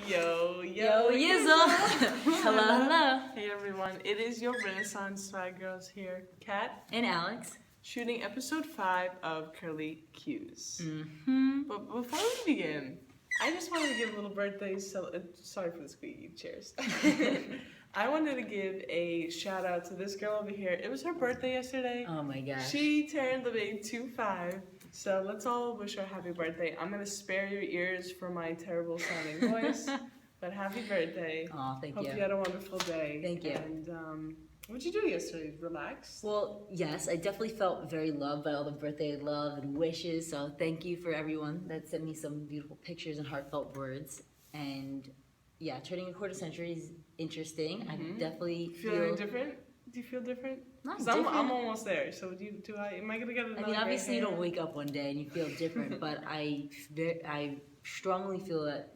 Yo, Yizzle! Hello, hello. Hey everyone, it is your Renaissance Swag Girls here, Kat, And Alex. shooting episode 5 of Curly Cues. Mm-hmm. But before we begin, I just wanted to give a little birthday, sorry for the squeaky, cheers. I wanted to give a shout out to this girl over here. It was her birthday yesterday. Oh my gosh. She turned the big 2-5. So let's all wish her a happy birthday. I'm going to spare your ears for my terrible sounding voice. But happy birthday. Aw, thank Hope you. you had a wonderful day. Thank you. And what'd you do yesterday? Relax? Well, yes, I definitely felt very loved by all the birthday love and wishes. So thank you for everyone that sent me some beautiful pictures and heartfelt words. And yeah, turning a quarter century is interesting. I definitely Feeling different? Do you feel different? Not 'Cause different. I'm almost there. So am I gonna get another? I mean, obviously you gray don't hair? wake up one day and you feel different, but I strongly feel that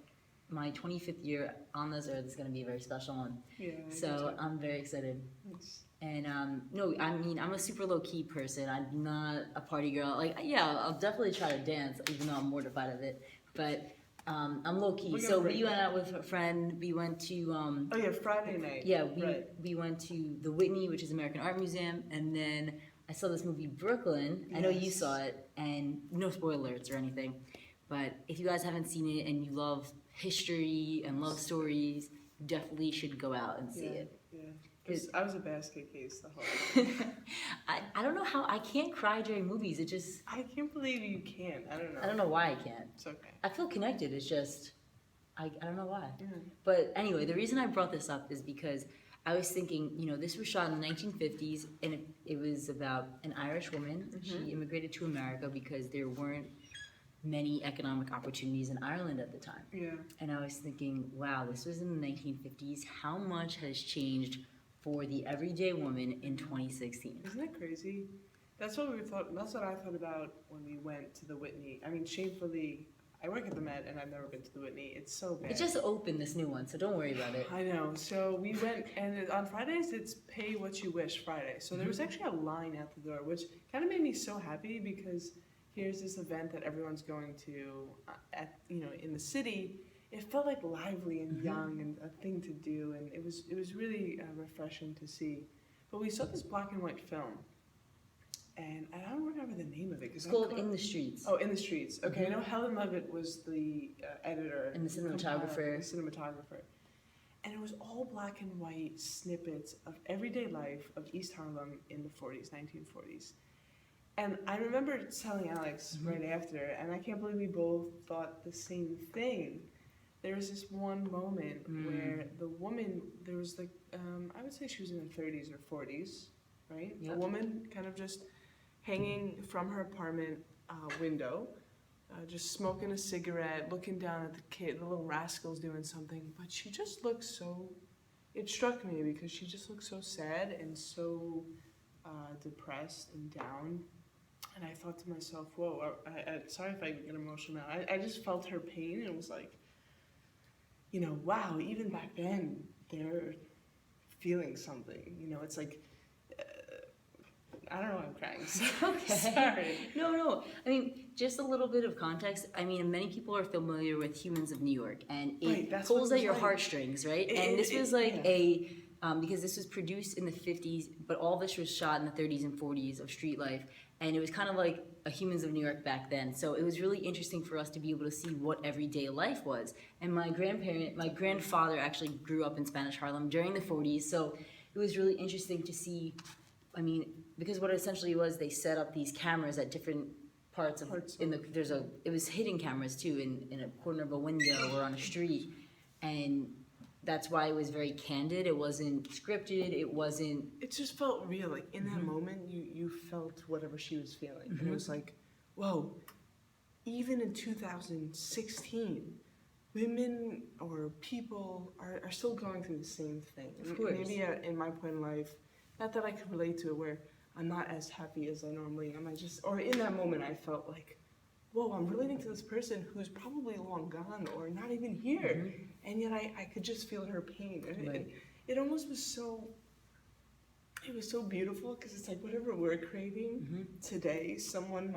my 25th year on this earth is going to be a very special one. Yeah. I do So too. I'm very excited. Thanks. And no, I mean, I'm a super low key person. I'm not a party girl. Like, yeah, I'll definitely try to dance, even though I'm mortified of it. But I'm low key. We're gonna So break we went that. out with a friend. We went to Oh yeah, Friday night. yeah, Right. we went to the Whitney, which is American Art Museum, and then I saw this movie Brooklyn. I know you Yes. saw it, and no spoilers or anything. But if you guys haven't seen it and you love history and love stories, you definitely should go out and see it. Yeah. I was a basket case the whole time. I don't know how I can't cry during movies. It just I can't believe you can't. I don't know. I don't know why I can't. It's okay. I feel connected. It's just I don't know why. Yeah. But anyway, the reason I brought this up is because I was thinking, you know, this was shot in the 1950s, and it was about an Irish woman. She immigrated to America because there weren't many economic opportunities in Ireland at the time. Yeah. And I was thinking, wow, this was in the 1950s. How much has changed for the everyday woman in 2016? Isn't that crazy? That's what I thought about when we went to the Whitney. I mean, shamefully, I work at the Met and I've never been to the Whitney. It's so bad. It just opened, this new one, so don't worry about it. I know. So we went, and on Fridays it's Pay What You Wish Friday. So there was actually a line at the door, which kind of made me so happy because here's this event that everyone's going to in the city. It felt like lively and young and a thing to do, and it was really refreshing to see. But we saw this black and white film, and I don't remember the name of it. It's called In the Streets. Oh, In the Streets. Okay, I know Helen Levitt was the editor And the cinematographer. And it was all black and white snippets of everyday life of East Harlem in the 40s, 1940s. And I remember telling Alex right after, and I can't believe we both thought the same thing. There was this one moment where the woman, there was like, I would say she was in her 30s or 40s, right? Yep. A woman kind of just hanging from her apartment window, just smoking a cigarette, looking down at the little rascals doing something. But she just looked so, it struck me because she just looked so sad and so depressed and down. And I thought to myself, whoa, sorry if I get emotional now. I just felt her pain, and it was like, you know, wow, even back then, they're feeling something. You know, it's like, I don't know why I'm crying. Okay. Sorry. No. I mean, just a little bit of context. I mean, many people are familiar with Humans of New York, and it Right, that's what pulls it at was your like. heartstrings, right? It- And this it- was like yeah. because this was produced in the 50s, but all this was shot in the 30s and 40s of street life. And it was kind of like a Humans of New York back then. So it was really interesting for us to be able to see what everyday life was. And my grandfather actually grew up in Spanish Harlem during the 40s. So it was really interesting to see, I mean, because what it essentially was, they set up these cameras at different parts of, it was hidden cameras too, in a corner of a window or on a street. And that's why it was very candid. It wasn't scripted. It wasn't. It just felt real. Like in that moment, you felt whatever she was feeling. And it was like, whoa, even in 2016, women or people are still going through the same thing. Of course. Maybe in my point in life, not that I could relate to it, where I'm not as happy as I normally am. Or in that moment, I felt like, whoa, I'm relating to this person who's probably long gone or not even here. And yet I could just feel her pain. And it almost was so, it was so beautiful because it's like whatever we're craving today, someone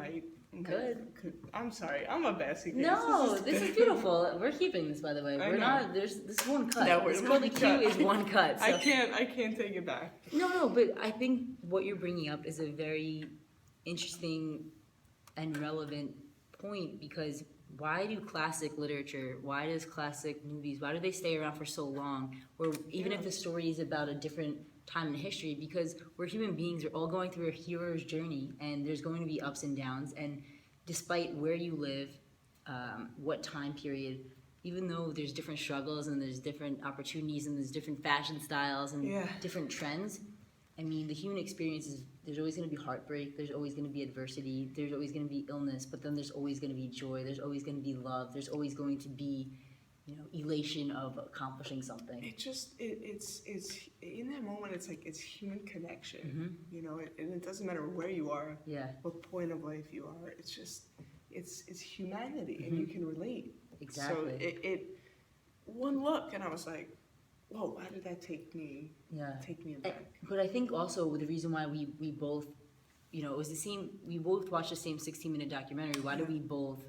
Could. I'm sorry. I'm a basket case. No, this is beautiful. We're keeping this, by the way. I We're know. not. There's this one cut. No, this we're curly one Q cut. is one cut. So. I can't take it back. No, but I think what you're bringing up is a very interesting and relevant point, because why do classic literature, why does classic movies, why do they stay around for so long? Or even if the story is about a different time in history, because we're human beings, we're all going through a hero's journey, and there's going to be ups and downs, and despite where you live, what time period, even though there's different struggles and there's different opportunities and there's different fashion styles and different trends, I mean, the human experience is, there's always going to be heartbreak, there's always going to be adversity, there's always going to be illness, but then there's always going to be joy, there's always going to be love, there's always going to be, you know, elation of accomplishing something. It's in that moment, it's like, it's human connection, Mm-hmm. you know, and it doesn't matter where you are, Yeah, what point of life you are, it's just, it's humanity, and you can relate. exactly. So it one look, and I was like, whoa, how did that take me aback? But I think also the reason why we both, you know, it was the same, we both watched the same 16-minute documentary. Why do we both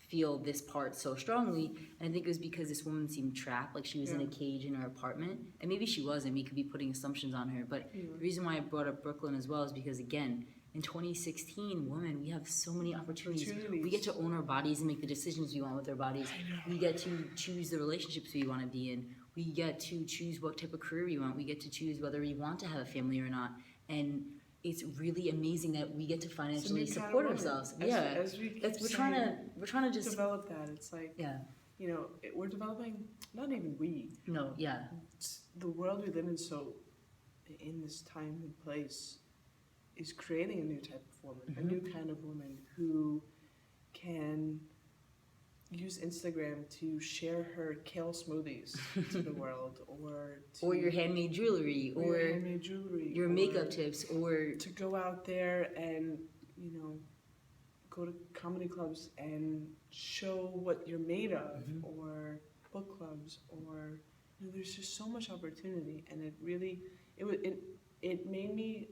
feel this part so strongly? And I think it was because this woman seemed trapped, like she was in a cage in her apartment. And maybe she wasn't, we could be putting assumptions on her. But the reason why I brought up Brooklyn as well is because, again, in 2016, women, we have so many opportunities. We get to own our bodies and make the decisions we want with our bodies. We get to choose the relationships we want to be in. We get to choose what type of career we want. We get to choose whether we want to have a family or not. And it's really amazing that we get to financially support ourselves. We're trying to just develop that. It's like, you know, we're developing, not even we. No, yeah. It's the world we live in, so in this time and place, is creating a new type of woman, a new kind of woman who can use Instagram to share her kale smoothies to the world, or your handmade jewelry, or your makeup tips, or to go out there and, you know, go to comedy clubs and show what you're made of, or book clubs, or, you know, there's just so much opportunity, and it made me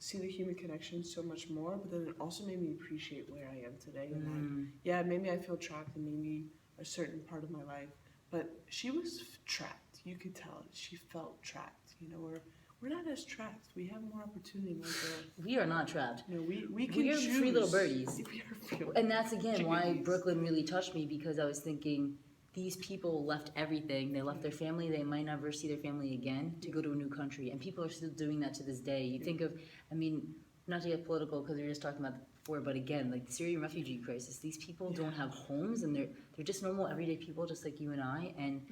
see the human connection so much more, but then it also made me appreciate where I am today. And maybe I feel trapped in maybe a certain part of my life, but she was trapped. You could tell she felt trapped. You know, we're not as trapped. We have more opportunity, more growth. We are not trapped. No, we can We are choose. three little birdies. We are three little And that's again why chickadees. Brooklyn really touched me, because I was thinking, these people left everything. They left their family. They might never see their family again to go to a new country. And people are still doing that to this day. You think of, I mean, not to get political because we were just talking about it before, but again, like the Syrian refugee crisis, these people don't have homes, and they're just normal everyday people just like you and I, and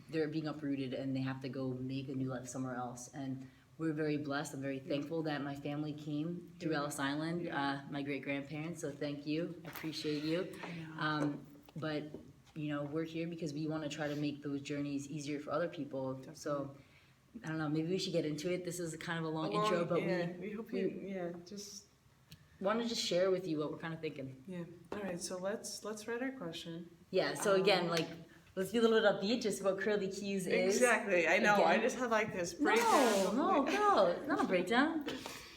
they're being uprooted, and they have to go make a new life somewhere else. And we're very blessed. I'm very thankful that my family came through Ellis Island, my great-grandparents, so thank you. I appreciate you. But you know, we're here because we want to try to make those journeys easier for other people. Definitely. So, I don't know, maybe we should get into it. This is kind of a long intro, but we hope you just want to just share with you what we're kind of thinking. Yeah. All right. So let's write our question. Yeah. So again, like, let's be a little bit upbeat, just what Curly Q's is. Exactly. I know. Again. I just had like this breakdown. No, girl, not a breakdown.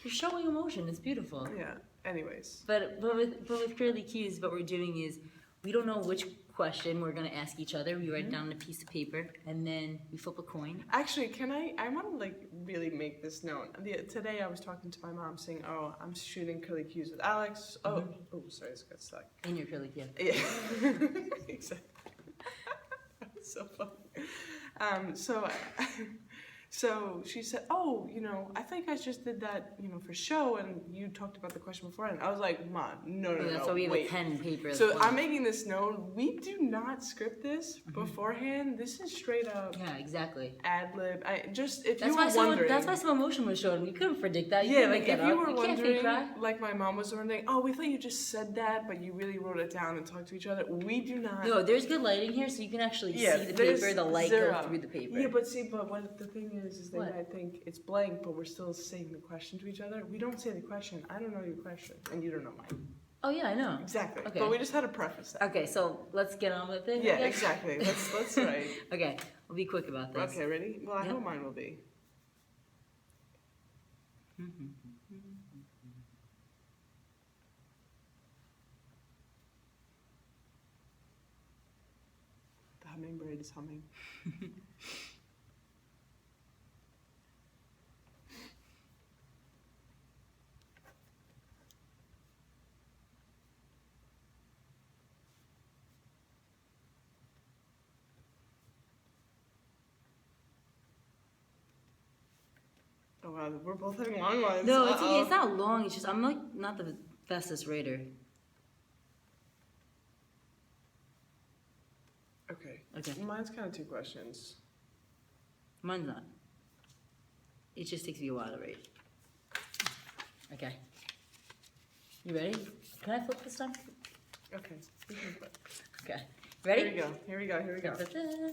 You're showing emotion. It's beautiful. Yeah. Anyways. But with Curly Q's, what we're doing is we don't know which question we're going to ask each other. We write down a piece of paper, and then we flip a coin. Actually, I want to like really make this known. Today I was talking to my mom saying, oh, I'm shooting Curly Q's with Alex. Oh, sorry, this got stuck. In your Curly Q. Yeah. Exactly. That's so funny. So she said, oh, you know, I think I just did that, you know, for show, and you talked about the question before, and I was like, Mom, no, That's why we have wait. a pen and paper. So I'm making this known. We do not script this beforehand. This is straight up. Yeah, exactly. Ad lib. If That's you why were wondering. That's why some emotion was shown. We couldn't predict that. You Yeah, couldn't like make if that you up. were You can't fake wondering, cry. like my mom was wondering, oh, we thought you just said that, but you really wrote it down and talked to each other. We do not. No, there's good lighting here, so you can actually see the there's paper, the light zero. go through the paper. Yeah, but what the thing is that What? I think it's blank, but we're still saying the question to each other. We don't say the question. I don't know your question, and you don't know mine. Oh yeah, I know. Exactly. Okay. But we just had to preface that. Okay, so let's get on with it. I Yeah, guess. exactly. Let's write. Okay, we'll be quick about this. Okay, ready? Well, I Yep. know mine will be. hummingbird is humming. Oh wow, we're both having long ones. No, it's okay. Uh-oh. It's not long. It's just I'm like not the fastest writer. Okay. Okay. Mine's kind of two questions. Mine's not. It just takes me a while to read. Okay. You ready? Can I flip this time? Okay. Okay. Ready? Here we go. Here we go. Here we go. Da-da-da.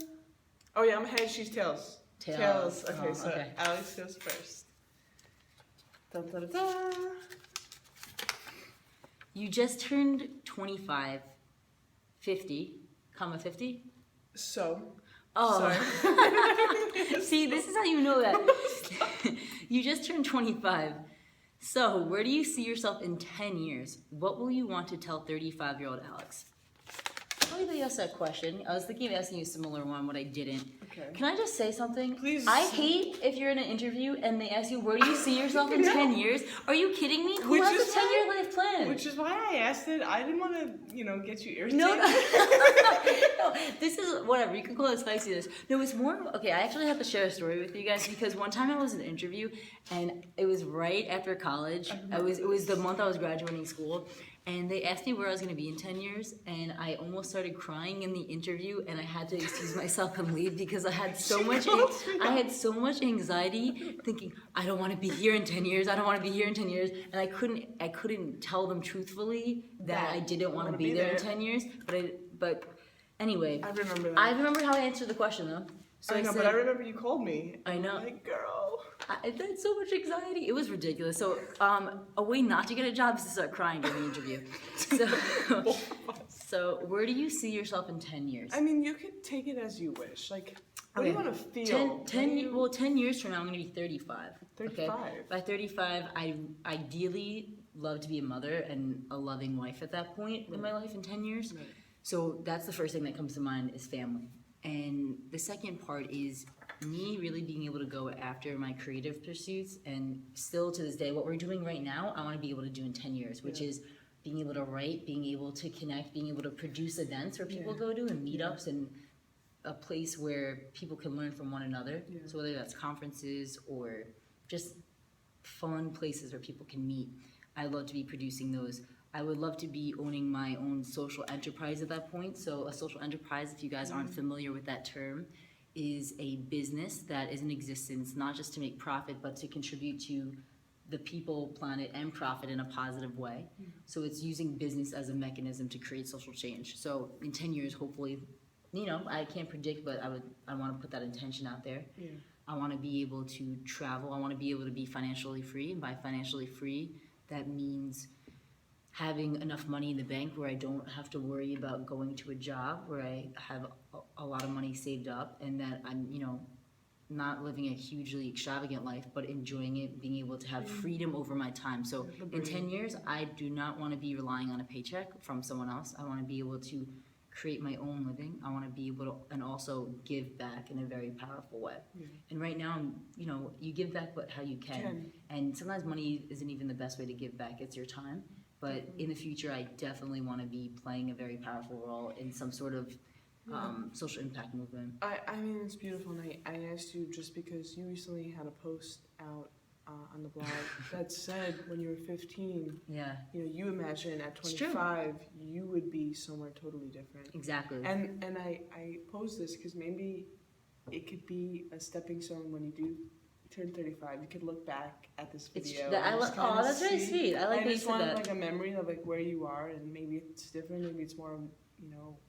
Oh yeah, I'm head. She's tails. Tails. Okay, Oh, so okay. Alex goes first. Dun, dun, dun, dun. You just turned 25, 50, comma 50. So. Oh. Sorry. See, this is how you know that. You just turned 25. So, where do you see yourself in 10 years? What will you want to tell 35-year-old Alex? Funny that you asked that question. I was thinking of asking you a similar one, but I didn't. Okay. Can I just say something? Please. I hate if you're in an interview and they ask you, where do you see yourself in 10 years? Are you kidding me? Who Which has is a 10-year life plan? Which is why I asked it. I didn't want to, get you irritated. No, no, this is whatever. You can call it spiciness. No, it's more. Okay, I actually have to share a story with you guys because one time I was in an interview, and it was right after college. It was the month I was graduating school, and they asked me where I was going to be in 10 years, and I almost started crying in the interview, and I had to excuse myself and leave because I had so much anxiety, thinking I don't want to be here in 10 years. I don't want to be here in 10 years, and I couldn't tell them truthfully that I didn't want to be there in 10 years. But anyway, I remember that. I remember how I answered the question though. So I know, said, but I remember you called me. I know. I'm like, girl. I had so much anxiety. It was ridiculous. So, a way not to get a job is to start crying during the interview. So where do you see yourself in 10 years? I mean, you could take it as you wish. Like, what do you want to feel? 10 years from now, I'm going to be 35. 35. Okay? By 35, I ideally love to be a mother and a loving wife at that point in my life in 10 years. Right. So that's the first thing that comes to mind is family. And the second part is me really being able to go after my creative pursuits, and still to this day, what we're doing right now, I want to be able to do in 10 years, which is being able to write, being able to connect, being able to produce events where people go to and meetups and a place where people can learn from one another. Yeah. So whether that's conferences or just fun places where people can meet, I love to be producing those. I would love to be owning my own social enterprise at that point. So a social enterprise, if you guys aren't familiar with that term, is a business that is in existence not just to make profit, but to contribute to the people, planet, and profit in a positive way. So it's using business as a mechanism to create social change. So in 10 years, hopefully, I can't predict, but I want to put that intention out there. Yeah. I want to be able to travel. I want to be able to be financially free. And by financially free, that means having enough money in the bank where I don't have to worry about going to a job, where I have a lot of money saved up, and that I'm, not living a hugely extravagant life, but enjoying it, being able to have freedom over my time. So in 10 years, I do not want to be relying on a paycheck from someone else. I want to be able to create my own living. I want to be able to, and also give back in a very powerful way. Yeah. And right now, you give back how you can. And sometimes money isn't even the best way to give back. It's your time. But in the future, I definitely want to be playing a very powerful role in some sort of social impact movement. I mean, it's beautiful. And I asked you just because you recently had a post out on the blog that said when you were 15, Yeah, you imagine at It's true. 25 you would be somewhere totally different. exactly. And I posed this because maybe it could be a stepping stone when you do turn 35. You could look back at this It's video. that I and love. just kinda Oh, that's very see- sweet. I like I that you just said want that. like a memory of like where you are, and maybe it's different. Maybe it's more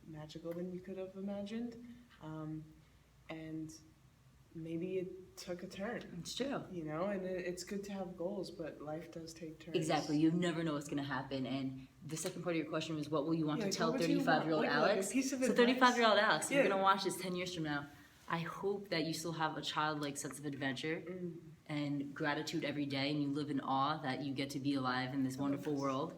magical than you could have imagined, and maybe it took a turn. It's true. And it's good to have goals, but life does take turns. Exactly. You never know what's going to happen. And the second part of your question was, what will you want Yeah, to like, tell what would you want? 35-year-old Like a Alex? piece of So advice? 35-year-old Alex, you're Yeah. going to watch this 10 years from now. I hope that you still have a childlike sense of adventure and gratitude every day, and you live in awe that you get to be alive in this wonderful world.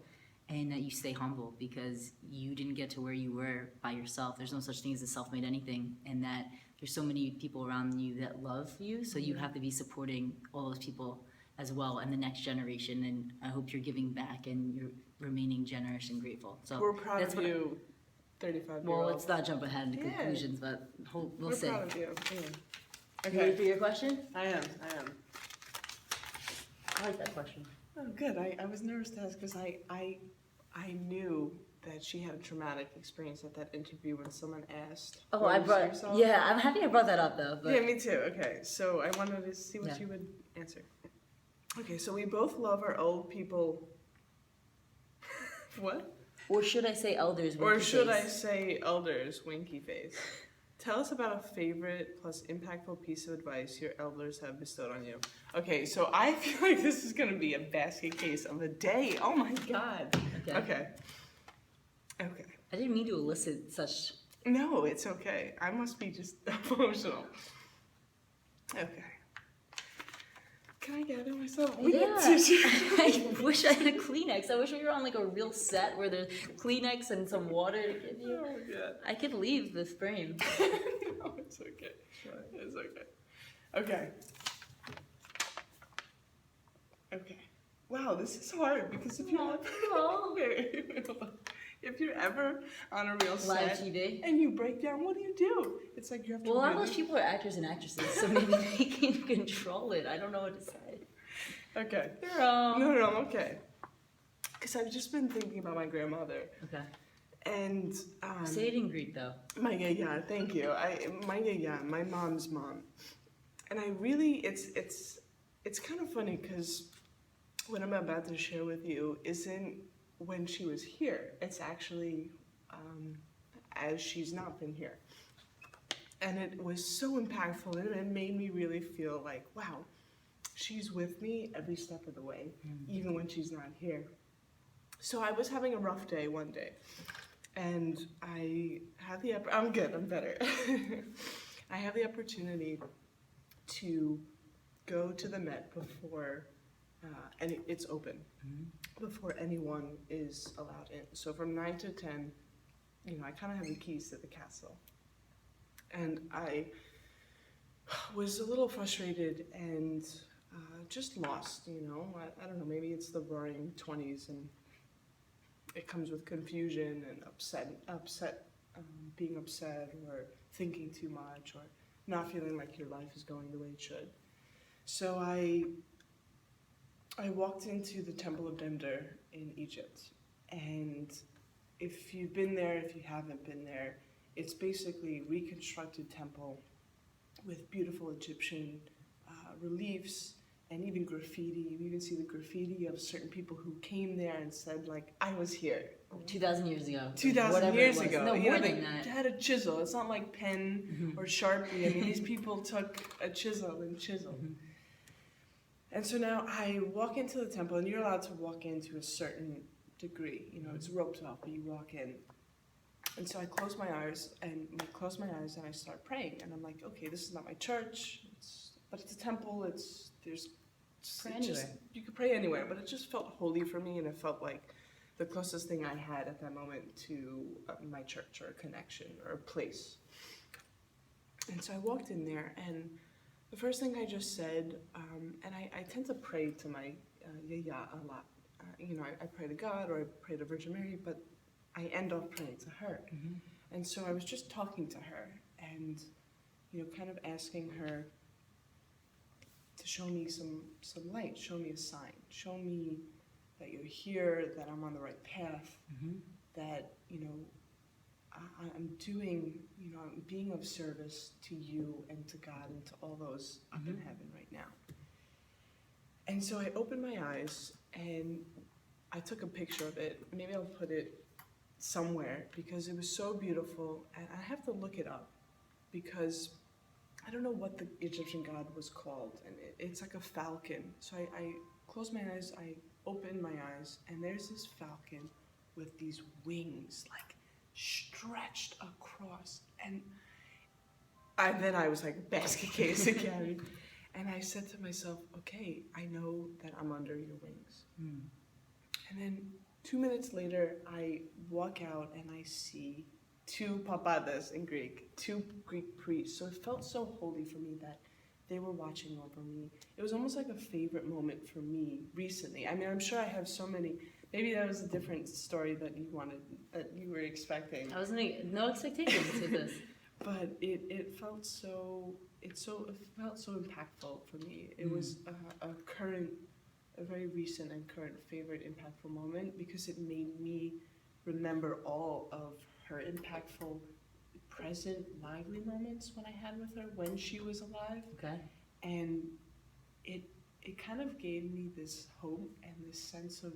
and that you stay humble because you didn't get to where you were by yourself. There's no such thing as a self-made anything, and that there's so many people around you that love you, so you have to be supporting all those people as well and the next generation. And I hope you're giving back and you're remaining generous and grateful. So We're proud that's of what you, 35-year-old. well, let's not jump ahead into Yeah. conclusions, but we'll We're see. proud of you. Yeah. You ready Okay. for your question? I am. I like that question. Oh, good. I was nervous to ask because I knew that she had a traumatic experience at that interview when someone asked. Oh, "Where I do you brought. see yourself?" Yeah, I'm happy I brought that up though. But Yeah, me too. Okay, so I wanted to see what Yeah. you would answer. Okay, so we both love our old people. What? or should I say elders? Or winky should I face? say elders, winky face? Tell us about a favorite plus impactful piece of advice your elders have bestowed on you. Okay, so I feel like this is going to be a basket case of the day. Oh my god. Okay. Okay. I didn't mean to elicit such. No, it's okay. I must be just emotional. Okay. Can I gather myself? We need Yeah. tissue. I wish I had a Kleenex. I wish we were on like a real set where there's Kleenex and some water to give you. Oh my god. I could leave this frame. No, it's okay. It's okay. Okay. Okay. Wow, this is hard because if you're Aw. okay, if you're ever on a real Live set TV. and you break down, what do? It's like you have to. Well, a lot of really- those people are actors and actresses, so maybe they can control it. I don't know what to say. Okay. You're wrong. No, I'm okay. Because I've just been thinking about my grandmother Okay. and Say it in Greek though. my yeah, thank you. My mom's mom, and I really it's kind of funny because what I'm about to share with you isn't when she was here. It's actually as she's not been here, and it was so impactful. And it made me really feel like, wow, she's with me every step of the way, even when she's not here. So I was having a rough day one day, and I had I'm good, I'm better. I have the opportunity to go to the Met before, and it's open, before anyone is allowed in. So from 9 to 10, I kind of have the keys to the castle. And I was a little frustrated and just lost, I don't know, maybe it's the roaring 20s and it comes with confusion and being upset or thinking too much or not feeling like your life is going the way it should. So I walked into the Temple of Demdar in Egypt, and if you've been there, if you haven't been there, it's basically a reconstructed temple with beautiful Egyptian reliefs and even graffiti. You even see the graffiti of certain people who came there and said, like, I was here. 2,000 years ago. 2,000 Whatever it years was. ago. No, Yeah, more they than that. had a chisel. It's not like pen or Sharpie. I mean, these people took a chisel and chiseled. And so now I walk into the temple, and you're allowed to walk in to a certain degree. It's roped off, but you walk in. And so I close my eyes, and I start praying. And I'm like, okay, this is not my church, but it's a temple. Pray anywhere. You could pray anywhere, but it just felt holy for me, and it felt like the closest thing I had at that moment to my church or a connection or a place. And so I walked in there, and the first thing I just said, and I tend to pray to my yaya a lot. I pray to God or I pray to Virgin Mary, but I end off praying to her. And so I was just talking to her and, kind of asking her to show me some light, show me a sign, show me that you're here, that I'm on the right path, that, I'm doing, I'm being of service to you and to God and to all those up in heaven right now. And so I opened my eyes and I took a picture of it. Maybe I'll put it somewhere because it was so beautiful, and I have to look it up because I don't know what the Egyptian god was called, and it's like a falcon. So I close my eyes, I open my eyes, and there's this falcon with these wings, like stretched across, and then I was like, basket case again. And I said to myself, okay, I know that I'm under your wings. And then 2 minutes later, I walk out and I see two papadas in Greek, two Greek priests. So it felt so holy for me that they were watching over me. It was almost like a favorite moment for me recently. I mean, I'm sure I have so many. Maybe that was a different story that you were expecting. I wasn't no expectations with this. But it felt so impactful for me. It was a very recent and current favorite impactful moment because it made me remember all of her impactful present lively moments when I had with her when she was alive. Okay. And it kind of gave me this hope and this sense of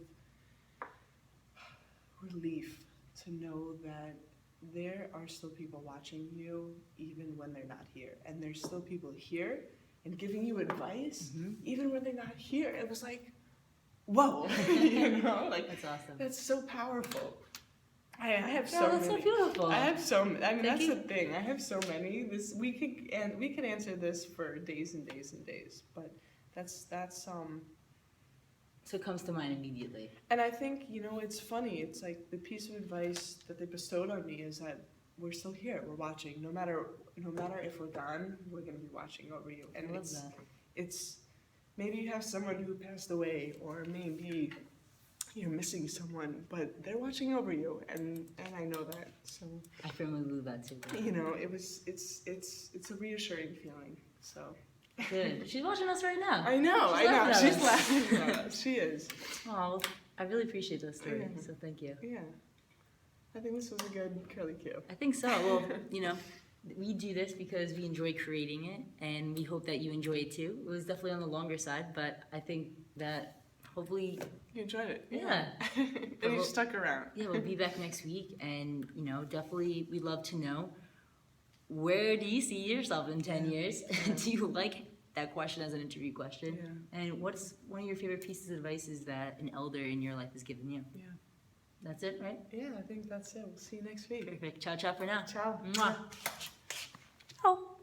relief to know that there are still people watching you even when they're not here. And there's still people here and giving you advice even when they're not here. It was like, whoa, you know, like That's awesome. that's so powerful. I have No, so that's many. so beautiful. I have so many. I mean, that's Vicky? the thing. I have so many. We could answer this for days and days and days. But that's So it comes to mind immediately. And I think, you know, it's funny. It's like the piece of advice that they bestowed on me is that we're still here. We're watching. No matter if we're gone, we're gonna be watching over you. And I love that. it's maybe you have someone who passed away, or maybe you're missing someone, but they're watching over you, and I know that. So I firmly believe that too. you know, it's a reassuring feeling. So Good. She's watching us right now. I know. She's She's laughing laughing at us. She is. Oh, I really appreciate those stories. Yeah. So thank you. Yeah. I think this was a good curly Q. I think so. Well, you know, we do this because we enjoy creating it, and we hope that you enjoy it too. It was definitely on the longer side, but I think that hopefully, You enjoyed it. yeah. And you stuck around. Yeah, we'll be back next week, and you know, definitely, we'd love to know, where do you see yourself in 10 years? Do you like that question as an interview question? Yeah. And what's one of your favorite pieces of advice that an elder in your life has given you? Yeah. That's it, right? Yeah, I think that's it. We'll see you next week. Perfect. Ciao, ciao for now. Ciao. Mwah. Oh.